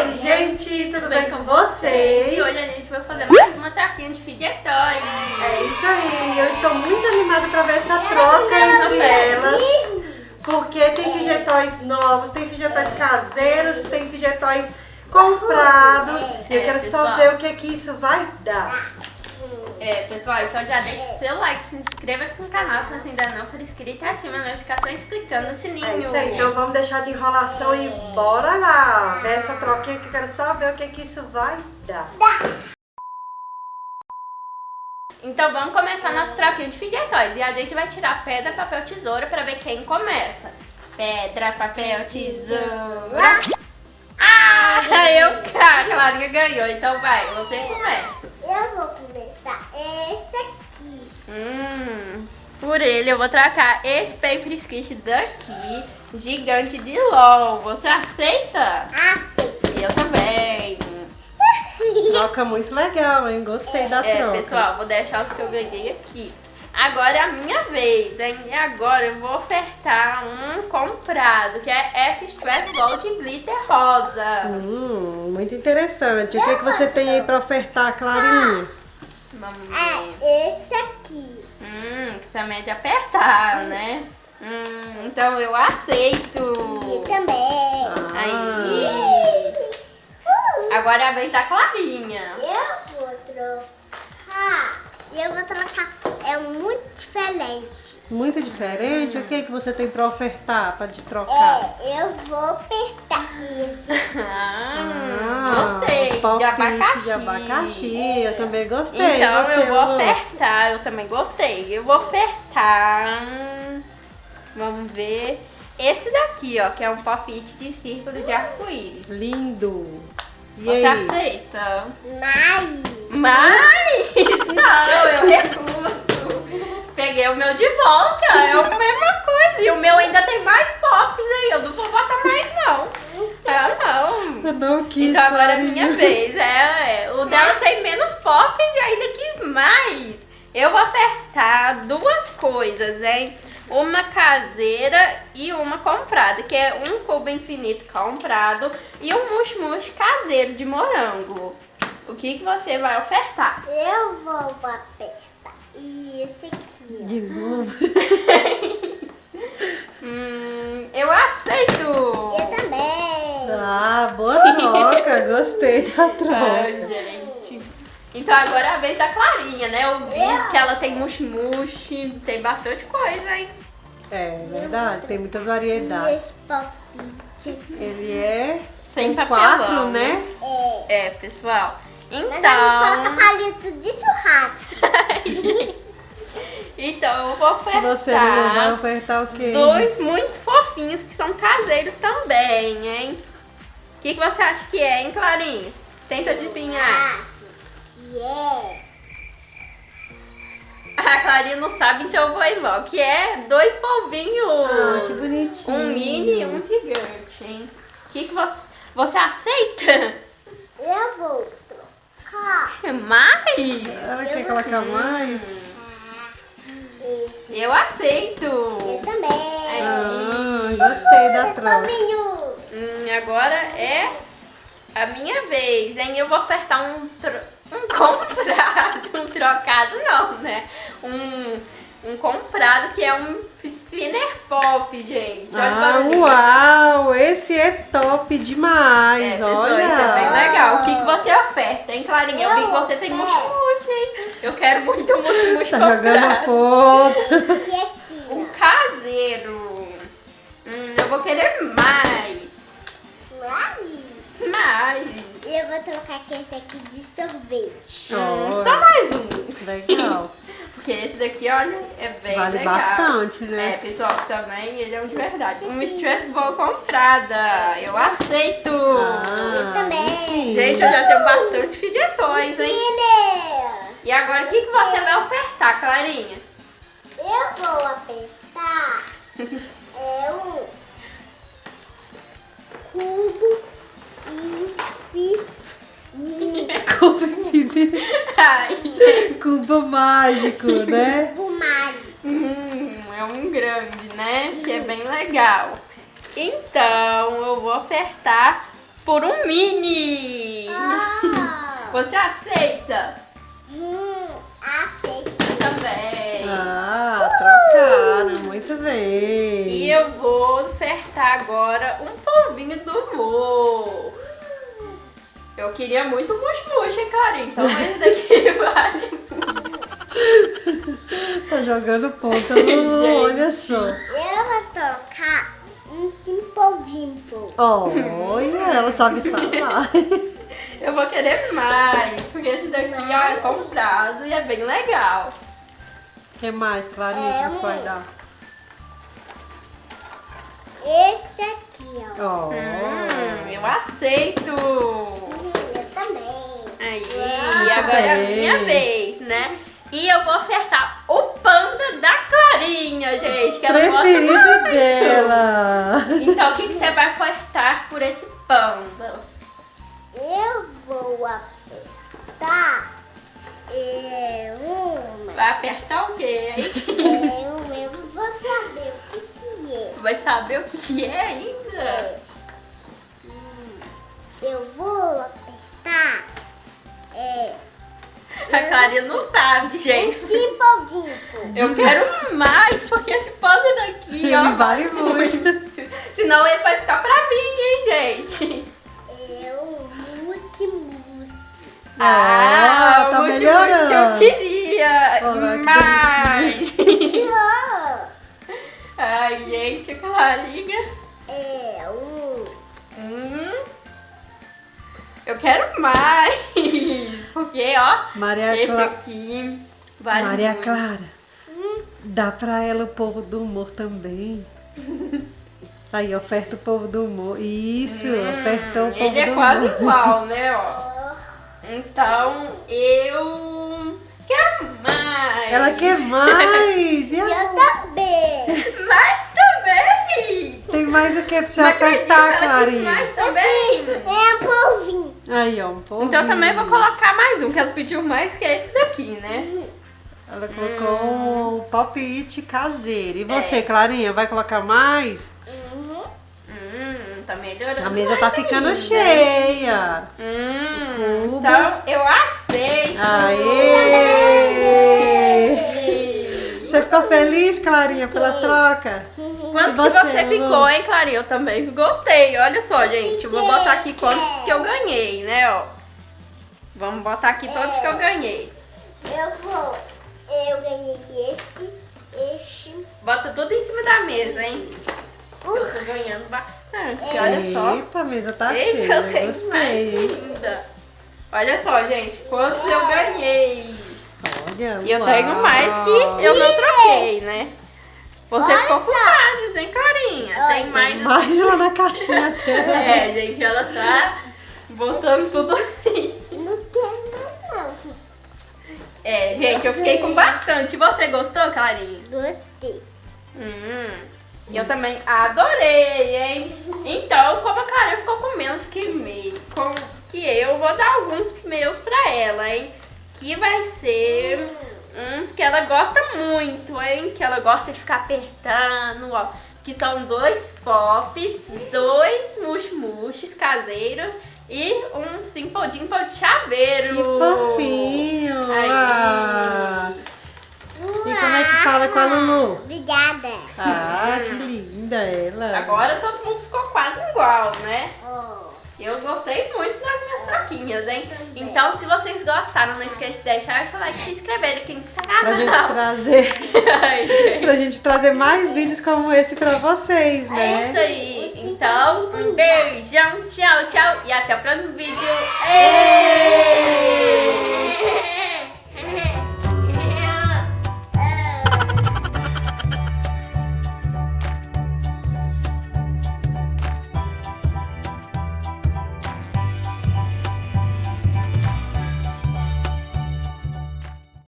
Oi, gente, tudo bem com vocês? E hoje a gente vai fazer mais uma troquinha de fidget toys. É isso aí, eu estou muito animada para ver essa troca entre elas. Porque tem fidget toys novos, tem fidget toys caseiros, tem fidget toys comprados. E eu quero só ver o que isso vai dar. Pessoal, então já deixa o seu like, se inscreva aqui no canal se você ainda não for inscrito e ativa as notificações clicando no sininho. É isso aí, então vamos deixar de enrolação e bora lá ver essa troquinha que eu quero só ver o que isso vai dar. Então vamos começar nosso troquinho de fidget toys. E a gente vai tirar pedra, papel, tesoura pra ver quem começa. Pedra, papel, tesoura. A Clarinha ganhou, então vai, você começa. Eu vou começar esse aqui. Por ele eu vou trocar esse paper skit daqui, gigante de LOL. Você aceita? Aceito. Eu também. Troca muito legal, hein? Gostei da troca. Pessoal, vou deixar os que eu ganhei aqui. Agora é a minha vez, hein? E agora eu vou ofertar um comprado, que é essa Stress Ball de glitter rosa. Muito interessante. O que você tem aí para ofertar, Clarinha? Vamos ver. Esse aqui. Que também é de apertar, né? Então eu aceito. Eu também. Aí. Agora é a vez da Clarinha. Eu vou trocar. É muito diferente. Muito diferente? O que você tem para ofertar, para te trocar? Eu vou apertar isso. Gostei. De Palpite abacaxi. de abacaxi, eu também gostei. Então Você, eu vou amor? ofertar, eu também gostei. Eu vou ofertar. Vamos ver. Esse daqui, ó, que é um palpite de círculo de arco-íris. Lindo. E Você aí? aceita? Mas Não, eu recuso. Peguei o meu de volta, é a mesma coisa. E o meu ainda tem mais pops aí, eu não vou botar mais não. Não. Eu não quis. Então agora é Clarinha. minha vez. O dela tem menos pops e ainda quis mais. Eu vou ofertar duas coisas, hein? Uma caseira e uma comprada, que é um cubo infinito comprado e um mush-mush caseiro de morango. O que você vai ofertar? eu vou apertar esse aqui. De novo. Eu aceito! Eu também. Boa troca. Gostei da Ai, troca. gente. Então agora é a vez da Clarinha, né? Eu vi que ela tem mush-mush, tem bastante coisa, hein? É verdade, tem muitas variedades. Esse palpite. Ele é Sem com papelão, 4, né? Pessoal. Mas eu Então, coloco palito de churrasco. então eu vou Você não vai ofertar ofertar o quê? dois muito fofinhos que são caseiros também, hein? O que você acha que é, hein, Clarinha? Tenta adivinhar. Que é. A Clarinha não sabe, então eu vou ir logo. Que é dois polvinhos. Que bonitinho. Um mini e um gigante, hein? O que você aceita? Eu vou trocar Mais? Ela quer colocar mais? esse. Eu aceito. Eu também. Gostei da Esse troca. palminho. Agora é a minha vez, hein? Eu vou apertar um comprado, um trocado não, né? Um comprado que é um spinner pop, gente. Olha o barulhinho. Uau! Esse é top demais, Pessoal, olha! isso é bem legal. O que você oferta, hein, Clarinha? Eu vi que você tem mush-mush, hein? Eu quero muito mush-mush Tá jogando comprado. foto. E aqui. Um caseiro. Eu vou querer mais. Mais. Eu vou trocar com esse aqui de sorvete. Só mais um. Legal. Porque esse daqui, olha, é bem Vale legal. bastante, né? Pessoal, também ele é um de verdade. Um Stress Ball comprada. Eu aceito. Eu também. Sim. Gente, eu já tenho bastante fidget toys, hein? Spinner. E agora, o que você vai ofertar, Clarinha? Eu vou apertar um cubo infinito. Ai, gente. Cubo mágico, né? Cubo mágico. É um grande, né? Que é bem legal. Então, eu vou ofertar por um mini. Ah. Você aceita? Aceito. Eu também. Ah, trocaram. Muito bem. E eu vou ofertar agora um polvinho do humor. Eu queria muito mush-mush, hein, cara? Então esse daqui vale. Tá jogando ponta no Gente. olha só. Eu vou trocar um Simple Dimple. Olha, ela sabe falar. Eu vou querer mais, porque esse daqui ó, é comprado e é bem legal. O que mais, Clarinha, que você vai dar? Esse aqui, ó. Eu aceito. Eu também. Aí, Muito agora é a bem. minha vez, né? E eu vou ofertar o panda da Clarinha, gente, que ela gosta Preferido muito. dela. Então, o que você vai ofertar por esse panda? Eu vou apertar uma. Vai apertar o quê, hein? Eu vou saber o que é. Vai saber o que é ainda? Eu vou apertar A Clarinha não sabe, um gente. Simple Dimple. Eu quero mais, porque esse panda daqui, ó, Ele vale muito. Senão ele vai ficar pra mim, hein, gente? É um mousse-mousse. Ah, tá o mousse-mousse melhorando. que eu queria. Olha que Mais. Não. Ai, gente, a Clarinha. É um. Eu quero mais. Porque, ó, Maria, esse aqui vale Maria muito. Clara, dá pra ela o povo do humor também. Aí, oferta o povo do humor. Isso, ofertou o povo Ele é do quase humor. igual, né, ó. Então, eu quero mais. Ela quer mais. E Eu a... também. Mais também. Tem mais o que pra você Não acredito, apertar, ela quis Clarinha? mais também. É um polvinho. Aí, ó, um pouquinho. Então eu também vou colocar mais um, que ela pediu mais, que é esse daqui, né? Ela colocou um pop-it caseiro. E você, Clarinha, vai colocar mais? Tá melhorando. A mesa tá mais ficando ainda. cheia. Cubo. Então eu aceito. Aê! Você ficou feliz, Clarinha, pela troca? Quantos E que você, você Lu? ficou, hein, Clarinha? Eu também gostei. Olha só, gente. Eu vou botar aqui quantos que eu ganhei, né, ó. Vamos botar aqui todos que eu ganhei. Eu ganhei esse. Bota tudo em cima da mesa, hein? Eu tô ganhando bastante, olha só. Eita, a mesa tá Eita, cheia. eu tenho mais Gostei, hein? ainda. Olha só, gente, quantos eu ganhei. Olha, E eu uau. tenho mais que eu não troquei, né? Você Olha ficou com só. vários, hein, Clarinha? Tem mais. Mais lá na caixinha dela. É, gente, ela tá botando tudo ali. Não tem mais não. É, gente, eu fiquei com bastante. Você gostou, Clarinha? Gostei. Eu também adorei, hein? Então, como a Clarinha ficou com menos que eu, vou dar alguns meus pra ela, hein? Que vai ser uns que ela gosta muito, hein? Que ela gosta de ficar apertando, ó. Que são 2 pops, 2 mush-mushes caseiros e um Simple Dimple de chaveiro. Que fofinho. Aí. Ah. E como é que fala com a Lulu? Obrigada. Ah, que linda ela. Agora todo mundo ficou quase igual, né? Oh. Eu gostei muito das minhas troquinhas, hein? Então, se vocês gostaram, não esqueça de deixar seu like e se inscrever aqui no Pra gente canal. trazer, Ai, gente. pra gente trazer mais vídeos como esse pra vocês, É né? isso aí. Então, um beijão, tchau, tchau. E até o próximo vídeo. Ei!